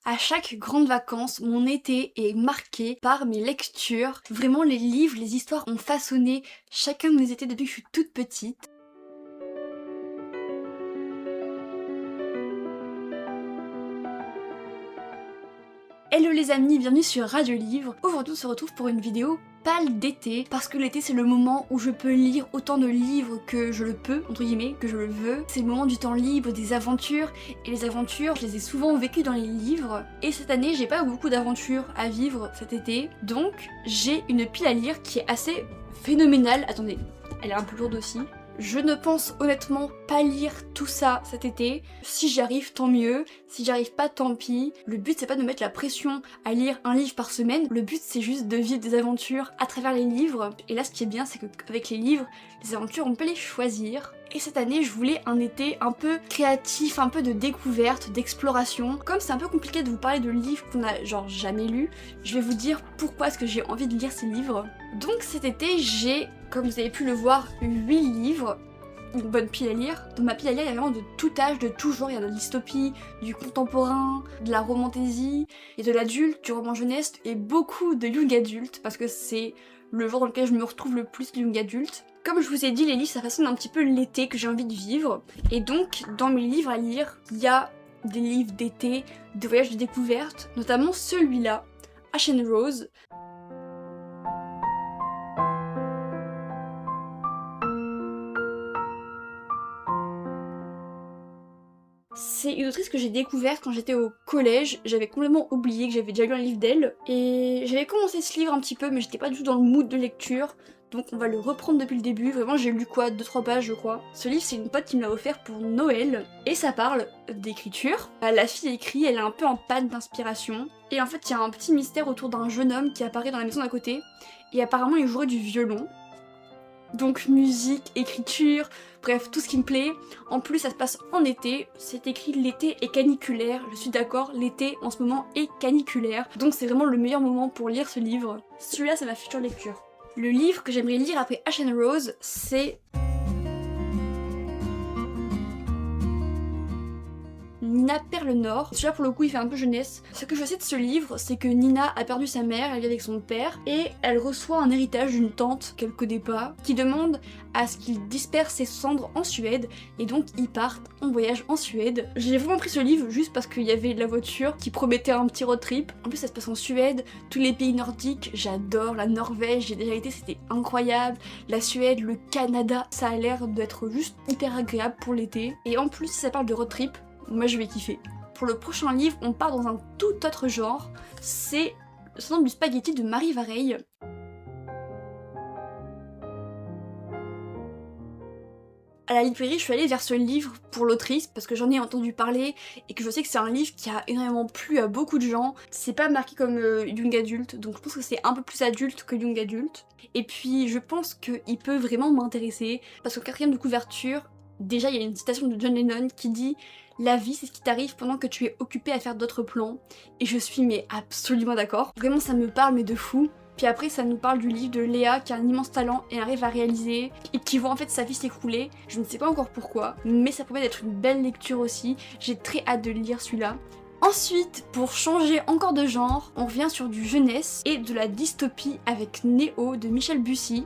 À chaque grande vacances, mon été est marqué par mes lectures. Vraiment, les livres, les histoires ont façonné chacun de mes étés depuis que je suis toute petite. Hello les amis, bienvenue sur Radio Livre. Aujourd'hui on se retrouve pour une vidéo pâle d'été, parce que l'été c'est le moment où je peux lire autant de livres que je le peux, entre guillemets, que je le veux. C'est le moment du temps libre, des aventures, et les aventures, je les ai souvent vécues dans les livres. Et cette année, j'ai pas beaucoup d'aventures à vivre cet été, donc j'ai une pile à lire qui est assez phénoménale. Attendez, elle est un peu lourde aussi. Je ne pense honnêtement pas lire tout ça cet été. Si j'y arrive, tant mieux. Si j'y arrive pas, tant pis. Le but c'est pas de mettre la pression à lire un livre par semaine. Le but c'est juste de vivre des aventures à travers les livres. Et là ce qui est bien c'est qu'avec les livres, les aventures on peut les choisir. Et cette année je voulais un été un peu créatif, un peu de découverte, d'exploration. Comme c'est un peu compliqué de vous parler de livres qu'on a genre jamais lus, je vais vous dire pourquoi est-ce que j'ai envie de lire ces livres. Donc cet été j'ai, comme vous avez pu le voir, 8 livres, une bonne pile à lire. Dans ma pile à lire, il y a vraiment de tout âge, de tout genre. Il y a de la dystopie, du contemporain, de la romantaisie, et de l'adulte, du roman jeunesse, et beaucoup de young adulte, parce que c'est le genre dans lequel je me retrouve le plus, young adulte. Comme je vous ai dit, les livres, ça façonne un petit peu l'été que j'ai envie de vivre. Et donc, dans mes livres à lire, il y a des livres d'été, de voyages de découverte, notamment celui-là, Ash and Rose. C'est une autrice que j'ai découverte quand j'étais au collège, j'avais complètement oublié que j'avais déjà lu un livre d'elle, et j'avais commencé ce livre un petit peu mais j'étais pas du tout dans le mood de lecture, donc on va le reprendre depuis le début. Vraiment j'ai lu quoi, 2-3 pages je crois. Ce livre c'est une pote qui me l'a offert pour Noël, et ça parle d'écriture. La fille écrit, elle est un peu en panne d'inspiration, et en fait il y a un petit mystère autour d'un jeune homme qui apparaît dans la maison d'à côté, et apparemment il jouerait du violon. Donc musique, écriture, bref, tout ce qui me plaît. En plus, ça se passe en été. C'est écrit l'été est caniculaire. Je suis d'accord, l'été en ce moment est caniculaire. Donc c'est vraiment le meilleur moment pour lire ce livre. Celui-là, c'est ma future lecture. Le livre que j'aimerais lire après Ash and Rose, c'est Nina perd le Nord. Celui-là pour le coup il fait un peu jeunesse. Ce que je sais de ce livre, c'est que Nina a perdu sa mère, elle vit avec son père, et elle reçoit un héritage d'une tante qu'elle connaît pas, qui demande à ce qu'il disperse ses cendres en Suède, et donc ils partent en voyage en Suède. J'ai vraiment pris ce livre juste parce qu'il y avait de la voiture qui promettait un petit road trip. En plus ça se passe en Suède, tous les pays nordiques, j'adore, la Norvège, j'ai déjà été, c'était incroyable, la Suède, le Canada, ça a l'air d'être juste hyper agréable pour l'été. Et en plus si ça parle de road trip, moi je vais kiffer. Pour le prochain livre, on part dans un tout autre genre. C'est le syndrome du spaghetti de Marie Vareille. À la librairie, je suis allée vers ce livre pour l'autrice parce que j'en ai entendu parler et que je sais que c'est un livre qui a énormément plu à beaucoup de gens. C'est pas marqué comme young adulte, donc je pense que c'est un peu plus adulte que young adulte. Et puis je pense qu'il peut vraiment m'intéresser parce qu'au 4e de couverture, déjà il y a une citation de John Lennon qui dit « La vie c'est ce qui t'arrive pendant que tu es occupé à faire d'autres plans » et je suis mais absolument d'accord. Vraiment ça me parle mais de fou. Puis après ça nous parle du livre de Léa qui a un immense talent et arrive à réaliser et qui voit en fait sa vie s'écrouler. Je ne sais pas encore pourquoi, mais ça promet d'être une belle lecture aussi. J'ai très hâte de lire celui-là. Ensuite, pour changer encore de genre, on revient sur du jeunesse et de la dystopie avec Néo de Michel Bussy.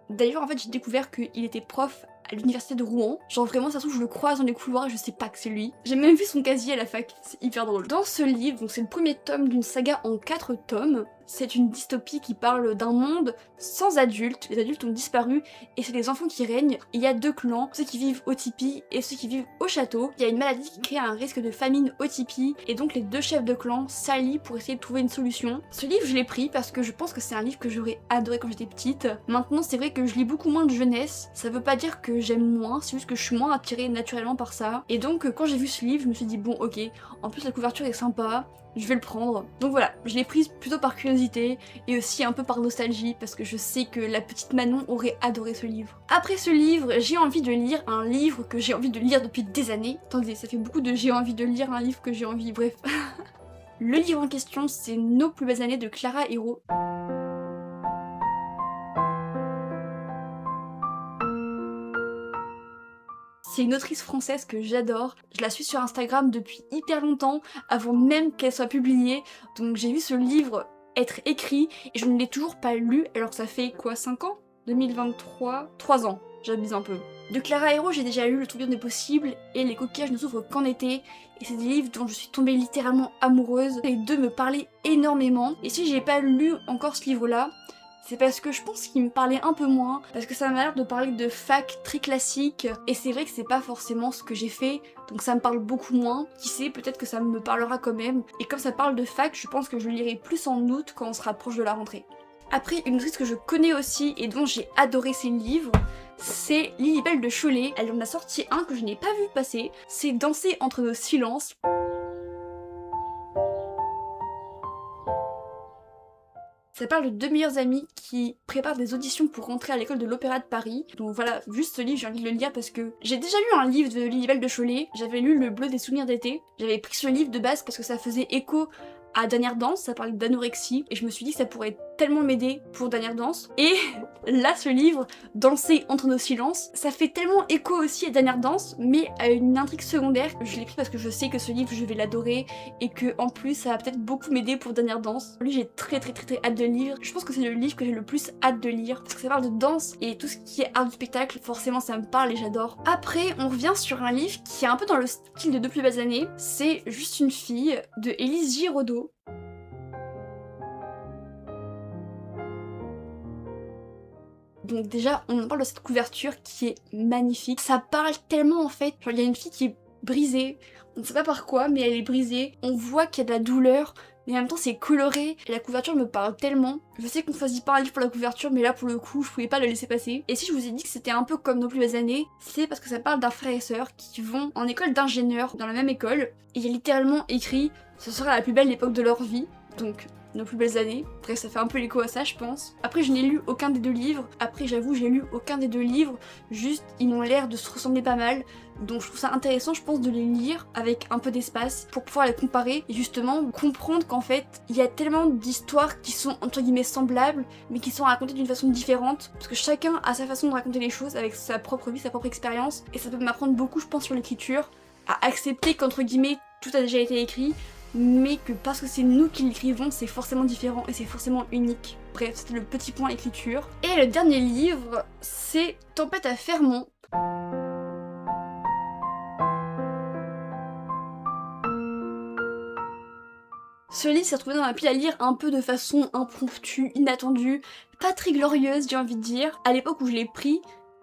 D'ailleurs en fait j'ai découvert qu'il était prof à l'université de Rouen. Genre vraiment ça se trouve je le croise dans les couloirs et je sais pas que c'est lui. J'ai même vu son casier à la fac, c'est hyper drôle. Dans ce livre, donc c'est le premier tome d'une saga en 4 tomes, c'est une dystopie qui parle d'un monde sans adultes. Les adultes ont disparu et c'est les enfants qui règnent. Il y a 2 clans, ceux qui vivent au tipi et ceux qui vivent au château. Il y a une maladie qui crée un risque de famine au tipi et donc les 2 chefs de clan s'allient pour essayer de trouver une solution. Ce livre je l'ai pris parce que je pense que c'est un livre que j'aurais adoré quand j'étais petite. Maintenant c'est vrai que je lis beaucoup moins de jeunesse, ça veut pas dire que j'aime moins, c'est juste que je suis moins attirée naturellement par ça. Et donc quand j'ai vu ce livre je me suis dit bon ok, en plus la couverture est sympa, je vais le prendre. Donc voilà, je l'ai prise plutôt par curiosité et aussi un peu par nostalgie parce que je sais que la petite Manon aurait adoré ce livre. Après ce livre, j'ai envie de lire un livre que j'ai envie de lire depuis des années. Attendez, ça fait beaucoup de j'ai envie de lire un livre que j'ai envie, bref. Le livre en question, c'est Nos plus belles années de Clara Hérault. c'est une autrice française que j'adore. Je la suis sur Instagram depuis hyper longtemps, avant même qu'elle soit publiée. Donc j'ai vu ce livre être écrit et je ne l'ai toujours pas lu alors que ça fait quoi, 5 ans 2023 3 ans, j'abuse un peu. De Clara Hérault, j'ai déjà lu Le tourbillon des possibles et Les coquillages ne s'ouvrent qu'en été. Et c'est des livres dont je suis tombée littéralement amoureuse. Les deux me parlaient énormément. Et si j'ai pas lu encore ce livre-là, c'est parce que je pense qu'il me parlait un peu moins, parce que ça m'a l'air de parler de fac très classique, et c'est vrai que c'est pas forcément ce que j'ai fait, donc ça me parle beaucoup moins. Qui sait, peut-être que ça me parlera quand même. Et comme ça parle de fac, je pense que je le lirai plus en août quand on se rapproche de la rentrée. Après, une autrice que je connais aussi et dont j'ai adoré ses livres, c'est Lilibelle de Cholet. Elle en a sorti un que je n'ai pas vu passer, c'est Danser entre nos silences. Ça parle de deux meilleurs amis qui préparent des auditions pour rentrer à l'école de l'Opéra de Paris. Donc voilà, juste ce livre, j'ai envie de le lire parce que j'ai déjà lu un livre de Lilibelle de Cholet. J'avais lu Le bleu des souvenirs d'été. J'avais pris ce livre de base parce que ça faisait écho à Dernière Danse, ça parlait d'anorexie, et je me suis dit que ça pourrait tellement m'aider pour Dernière Danse. Et là, ce livre, Danser entre nos silences, ça fait tellement écho aussi à Dernière Danse, mais à une intrigue secondaire. Je l'ai pris parce que je sais que ce livre, je vais l'adorer, et que en plus, ça va peut-être beaucoup m'aider pour Dernière Danse. Lui, j'ai très hâte de le lire. Je pense que c'est le livre que j'ai le plus hâte de lire, parce que ça parle de danse, et tout ce qui est art du spectacle, forcément ça me parle et j'adore. Après, on revient sur un livre qui est un peu dans le style de Deux plus belles années, c'est Juste une fille, de Élise Giraudot. Donc déjà, on parle de cette couverture qui est magnifique. Ça parle tellement en fait. Genre, il y a une fille qui est brisée, on ne sait pas par quoi, mais elle est brisée. On voit qu'il y a de la douleur, mais en même temps c'est coloré. Et la couverture me parle tellement. Je sais qu'on choisit pas un livre pour la couverture, mais là pour le coup, je pouvais pas le laisser passer. Et si je vous ai dit que c'était un peu comme Nos plus belles années, c'est parce que ça parle d'un frère et sœur qui vont en école d'ingénieur dans la même école. Et il y a littéralement écrit « Ce sera la plus belle époque de leur vie ». Donc Nos plus belles années. Bref, ça fait un peu l'écho à ça, je pense. Après, je n'ai lu aucun des deux livres. Après, j'avoue, j'ai lu aucun des deux livres. Juste, ils m'ont l'air de se ressembler pas mal. Donc je trouve ça intéressant, je pense, de les lire avec un peu d'espace pour pouvoir les comparer et justement comprendre qu'en fait, il y a tellement d'histoires qui sont entre guillemets semblables, mais qui sont racontées d'une façon différente. Parce que chacun a sa façon de raconter les choses avec sa propre vie, sa propre expérience. Et ça peut m'apprendre beaucoup, je pense, sur l'écriture, à accepter qu'entre guillemets, tout a déjà été écrit, mais que parce que c'est nous qui l'écrivons, c'est forcément différent et c'est forcément unique. Bref, c'était le petit point écriture. Et le dernier livre, c'est Tempête à Fermont. Ce livre s'est retrouvé dans ma pile à lire un peu de façon impromptue, inattendue, pas très glorieuse, j'ai envie de dire. À l'époque où je l'ai pris,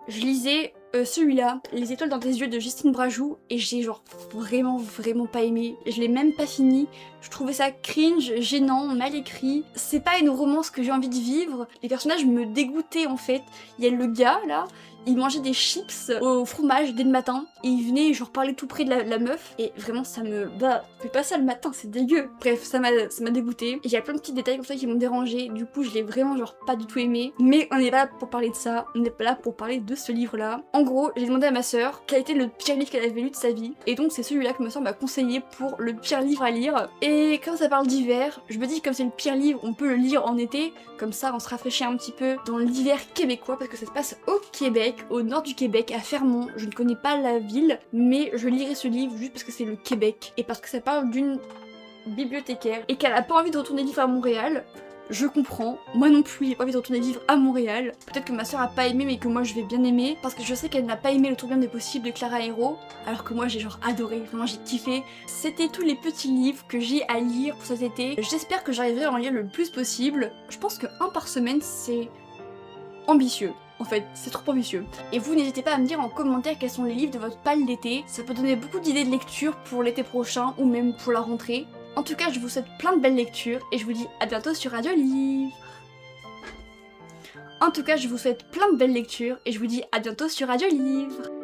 je lisais celui-là, Les étoiles dans tes yeux de Justine Brajou, et j'ai genre vraiment pas aimé. Je l'ai même pas fini. Je trouvais ça cringe, gênant, mal écrit. C'est pas une romance que j'ai envie de vivre. Les personnages me dégoûtaient en fait. Il y a le gars là, il mangeait des chips au fromage dès le matin et il venait genre parler tout près de la meuf et vraiment ça me... Bah, fais pas ça le matin, c'est dégueu. Bref, ça m'a dégoûté. Et il y a plein de petits détails comme ça qui m'ont dérangé, du coup je l'ai vraiment genre pas du tout aimé. Mais on n'est pas là pour parler de ça, on n'est pas là pour parler de ce livre là. En gros, j'ai demandé à ma soeur quel était le pire livre qu'elle avait lu de sa vie et donc c'est celui-là que ma soeur m'a conseillé pour le pire livre à lire. Et comme ça parle d'hiver, je me dis que comme c'est le pire livre, on peut le lire en été, comme ça on se rafraîchit un petit peu dans l'hiver québécois parce que ça se passe au Québec, au nord du Québec, à Fermont. Je ne connais pas la ville, mais je lirai ce livre juste parce que c'est le Québec et parce que ça parle d'une bibliothécaire et qu'elle a pas envie de retourner vivre à Montréal. Je comprends, moi non plus j'ai pas envie de retourner vivre à Montréal. Peut-être que ma soeur a pas aimé mais que moi je vais bien aimer parce que je sais qu'elle n'a pas aimé Le tourbillon des possibles de Clara Hérault alors que moi j'ai genre adoré, vraiment j'ai kiffé. C'était tous les petits livres que j'ai à lire pour cet été. J'espère que j'arriverai à en lire le plus possible. Je pense que un par semaine c'est ambitieux. En fait, c'est trop ambitieux. Et vous, n'hésitez pas à me dire en commentaire quels sont les livres de votre palle d'été. Ça peut donner beaucoup d'idées de lecture pour l'été prochain ou même pour la rentrée. En tout cas, je vous souhaite plein de belles lectures et je vous dis à bientôt sur Radio Livre. En tout cas, je vous souhaite plein de belles lectures et je vous dis à bientôt sur Radio Livre.